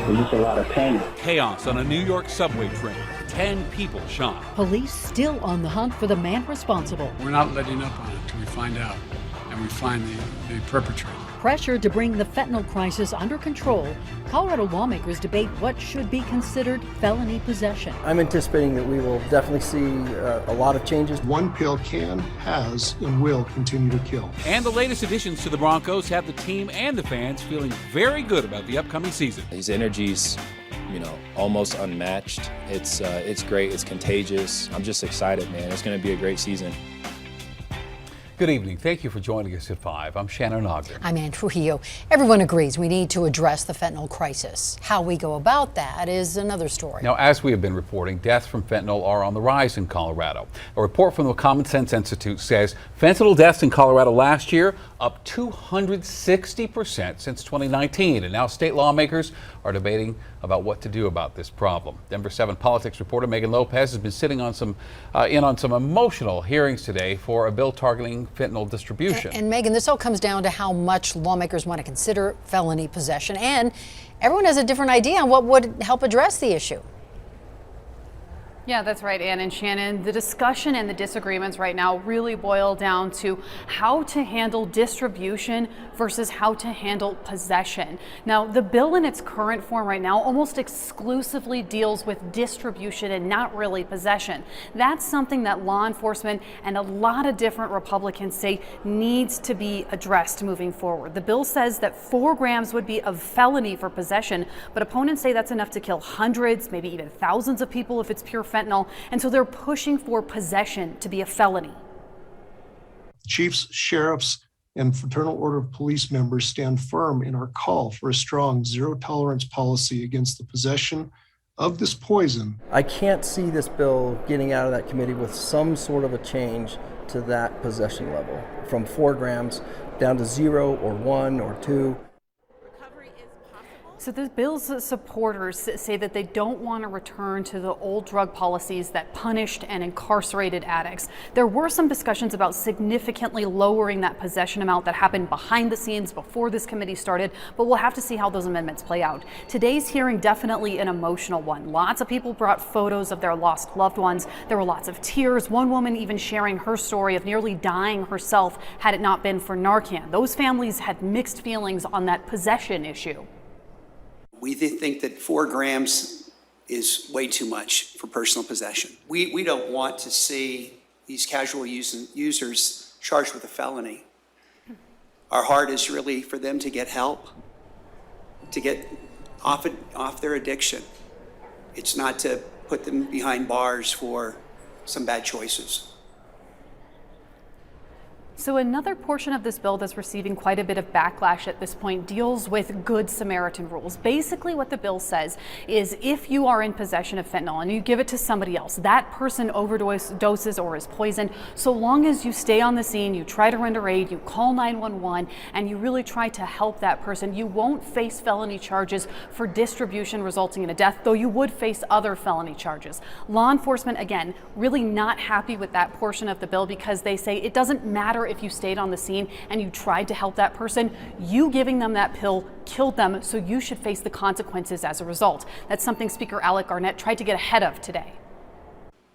There's just a lot of pain. Chaos on a New York subway train. 10 people shot. Police still on the hunt for the man responsible. We're not letting up on it until we find out and we find the perpetrator. Pressure to bring the fentanyl crisis under control. Colorado lawmakers debate what should be considered felony possession. I'm anticipating that we will definitely see a lot of changes. One pill can, has, and will continue to kill. And the latest additions to the Broncos have the team and the fans feeling very good about the upcoming season. His energy's, almost unmatched. It's great. It's contagious. I'm just excited, man. It's going to be a great season. Good evening. Thank you for joining us at 5. I'm Shannon Ogden. I'm Ann Trujillo. Everyone agrees we need to address the fentanyl crisis. How we go about that is another story. Now, as we have been reporting, deaths from fentanyl are on the rise in Colorado. A report from the Common Sense Institute says fentanyl deaths in Colorado last year up 260% since 2019. And now state lawmakers are debating about what to do about this problem. Denver 7 politics reporter Megan Lopez has been sitting on some emotional hearings today for a bill targeting fentanyl distribution. And Megan, this all comes down to how much lawmakers want to consider felony possession, and everyone has a different idea on what would help address the issue. Yeah, that's right, Ann and Shannon. The discussion and the disagreements right now really boil down to how to handle distribution versus how to handle possession. Now, the bill in its current form right now almost exclusively deals with distribution and not really possession. That's something that law enforcement and a lot of different Republicans say needs to be addressed moving forward. The bill says that 4 grams would be a felony for possession, but opponents say that's enough to kill hundreds, maybe even thousands of people if it's pure fentanyl, and so they're pushing for possession to be a felony. Chiefs, sheriffs, and Fraternal Order of Police members stand firm in our call for a strong zero-tolerance policy against the possession of this poison. I can't see this bill getting out of that committee with some sort of a change to that possession level, from 4 grams down to 0 or 1 or 2. So the bill's supporters say that they don't want to return to the old drug policies that punished and incarcerated addicts. There were some discussions about significantly lowering that possession amount that happened behind the scenes before this committee started, but we'll have to see how those amendments play out. Today's hearing, definitely an emotional one. Lots of people brought photos of their lost loved ones. There were lots of tears. One woman even sharing her story of nearly dying herself had it not been for Narcan. Those families had mixed feelings on that possession issue. We think that 4 grams is way too much for personal possession. We don't want to see these casual users charged with a felony. Our heart is really for them to get help, to get off their addiction. It's not to put them behind bars for some bad choices. So another portion of this bill that's receiving quite a bit of backlash at this point deals with Good Samaritan rules. Basically what the bill says is if you are in possession of fentanyl and you give it to somebody else, that person overdoses or is poisoned, so long as you stay on the scene, you try to render aid, you call 911, and you really try to help that person, you won't face felony charges for distribution resulting in a death, though you would face other felony charges. Law enforcement, again, really not happy with that portion of the bill because they say it doesn't matter if you stayed on the scene and you tried to help that person, you giving them that pill killed them, so you should face the consequences as a result. That's something Speaker Alec Garnett tried to get ahead of today.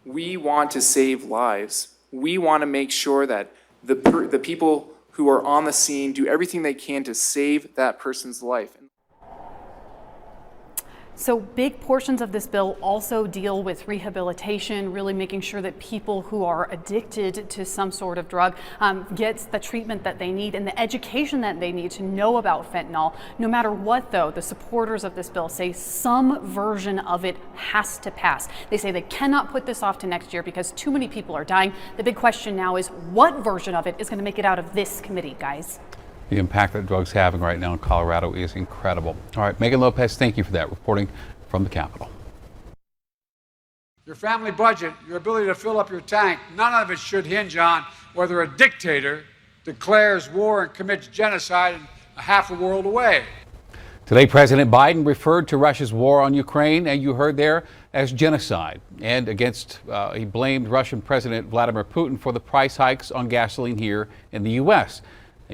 We want to save lives. We want to make sure that the people who are on the scene do everything they can to save that person's life. So big portions of this bill also deal with rehabilitation, really making sure that people who are addicted to some sort of drug gets the treatment that they need and the education that they need to know about fentanyl. No matter what, though, the supporters of this bill say some version of it has to pass. They say they cannot put this off to next year because too many people are dying. The big question now is what version of it is going to make it out of this committee, guys? The impact that drugs having right now in Colorado is incredible. All right, Megan Lopez, thank you for that, reporting from the Capitol. Your family budget, your ability to fill up your tank, none of it should hinge on whether a dictator declares war and commits genocide a half a world away. Today, President Biden referred to Russia's war on Ukraine, and you heard there, as genocide. And he blamed Russian President Vladimir Putin for the price hikes on gasoline here in the U.S.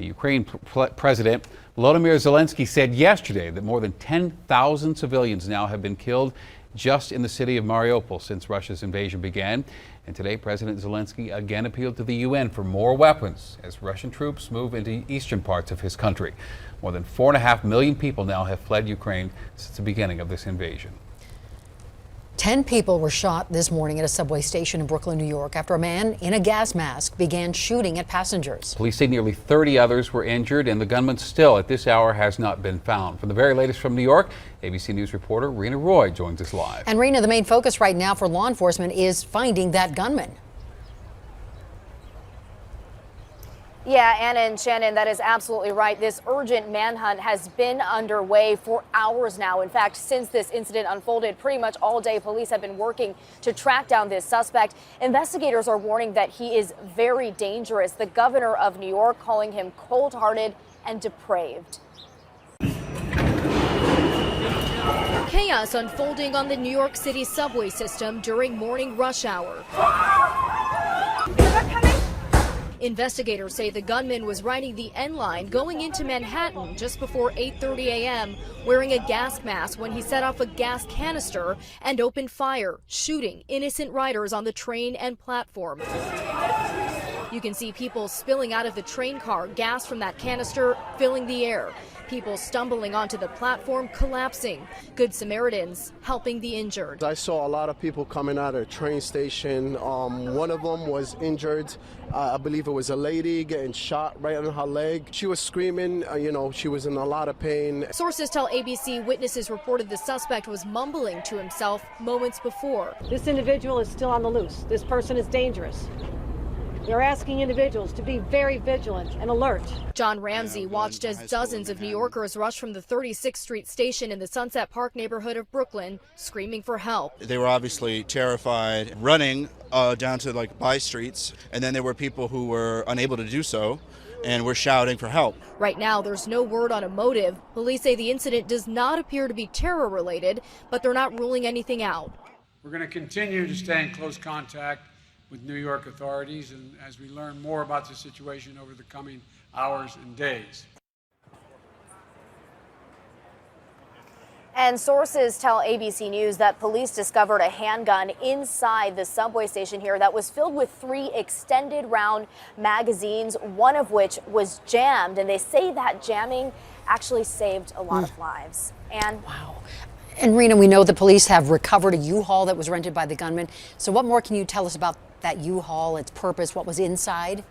Ukraine President Volodymyr Zelensky said yesterday that more than 10,000 civilians now have been killed just in the city of Mariupol since Russia's invasion began. And today, President Zelensky again appealed to the UN for more weapons as Russian troops move into eastern parts of his country. More than 4.5 million people now have fled Ukraine since the beginning of this invasion. 10 people were shot this morning at a subway station in Brooklyn, New York, after a man in a gas mask began shooting at passengers. Police say nearly 30 others were injured, and the gunman still at this hour has not been found. For the very latest from New York, ABC News reporter Rena Roy joins us live. And Rena, the main focus right now for law enforcement is finding that gunman. Yeah, Anna and Shannon, that is absolutely right. This urgent manhunt has been underway for hours now. In fact, since this incident unfolded, pretty much all day, police have been working to track down this suspect. Investigators are warning that he is very dangerous. The governor of New York calling him cold-hearted and depraved. Chaos unfolding on the New York City subway system during morning rush hour. Investigators say the gunman was riding the N line going into Manhattan just before 8:30 a.m. wearing a gas mask when he set off a gas canister and opened fire, shooting innocent riders on the train and platform. You can see people spilling out of the train car, gas from that canister filling the air. People stumbling onto the platform, collapsing. Good Samaritans helping the injured. I saw a lot of people coming out of the train station. One of them was injured. I believe it was a lady getting shot right on her leg. She was screaming, she was in a lot of pain. Sources tell ABC witnesses reported the suspect was mumbling to himself moments before. This individual is still on the loose. This person is dangerous. They're asking individuals to be very vigilant and alert. John Ramsey watched as dozens of New Yorkers rushed from the 36th Street station in the Sunset Park neighborhood of Brooklyn, screaming for help. They were obviously terrified, running down to by streets, and then there were people who were unable to do so and were shouting for help. Right now, there's no word on a motive. Police say the incident does not appear to be terror-related, but they're not ruling anything out. We're going to continue to stay in close contact with New York authorities, and as we learn more about the situation over the coming hours and days. And sources tell ABC News that police discovered a handgun inside the subway station here that was filled with 3 extended round magazines, one of which was jammed. And they say that jamming actually saved a lot of lives. And wow. And Rena, we know the police have recovered a U-Haul that was rented by the gunman. So what more can you tell us about that U-Haul, its purpose, what was inside?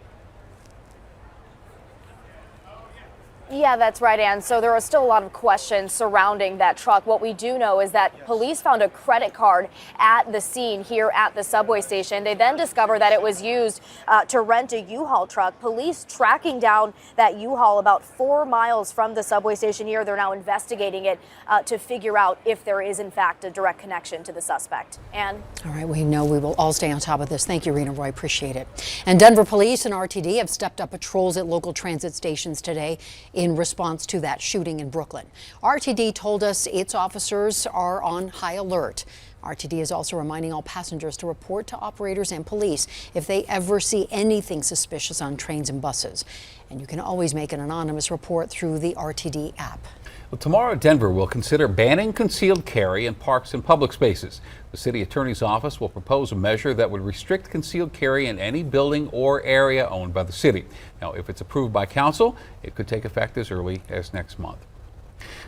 Yeah, that's right, Ann. So there are still a lot of questions surrounding that truck. What we do know is that police found a credit card at the scene here at the subway station. They then discovered that it was used to rent a U-Haul truck. Police tracking down that U-Haul about 4 miles from the subway station here. They're now investigating it to figure out if there is, in fact, a direct connection to the suspect. Ann? All right, we know we will all stay on top of this. Thank you, Rena Roy. Appreciate it. And Denver police and RTD have stepped up patrols at local transit stations today in response to that shooting in Brooklyn. RTD told us its officers are on high alert. RTD is also reminding all passengers to report to operators and police if they ever see anything suspicious on trains and buses. And you can always make an anonymous report through the RTD app. Well, tomorrow, Denver will consider banning concealed carry in parks and public spaces. The city attorney's office will propose a measure that would restrict concealed carry in any building or area owned by the city. Now, if it's approved by council, it could take effect as early as next month.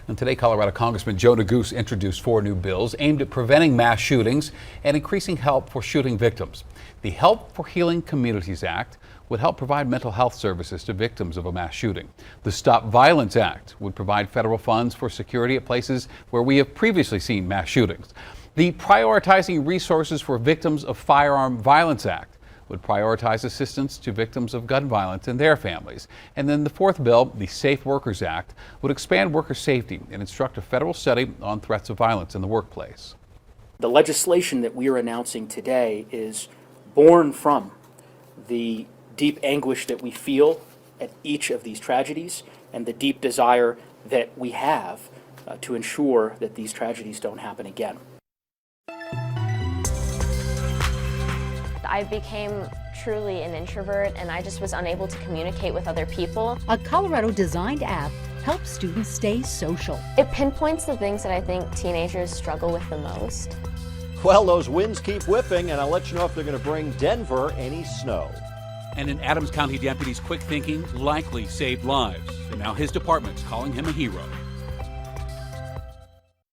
And today, Colorado Congressman Joe Neguse introduced 4 new bills aimed at preventing mass shootings and increasing help for shooting victims. The Help for Healing Communities Act would help provide mental health services to victims of a mass shooting. The Stop Violence Act would provide federal funds for security at places where we have previously seen mass shootings. The Prioritizing Resources for Victims of Firearm Violence Act would prioritize assistance to victims of gun violence and their families. And then the 4th bill, the Safe Workers Act, would expand worker safety and instruct a federal study on threats of violence in the workplace. The legislation that we are announcing today is born from the deep anguish that we feel at each of these tragedies and the deep desire that we have to ensure that these tragedies don't happen again. I became truly an introvert, and I just was unable to communicate with other people. A Colorado-designed app helps students stay social. It pinpoints the things that I think teenagers struggle with the most. Well, those winds keep whipping, and I'll let you know if they're going to bring Denver any snow. And an Adams County deputy's quick thinking likely saved lives. And now his department's calling him a hero.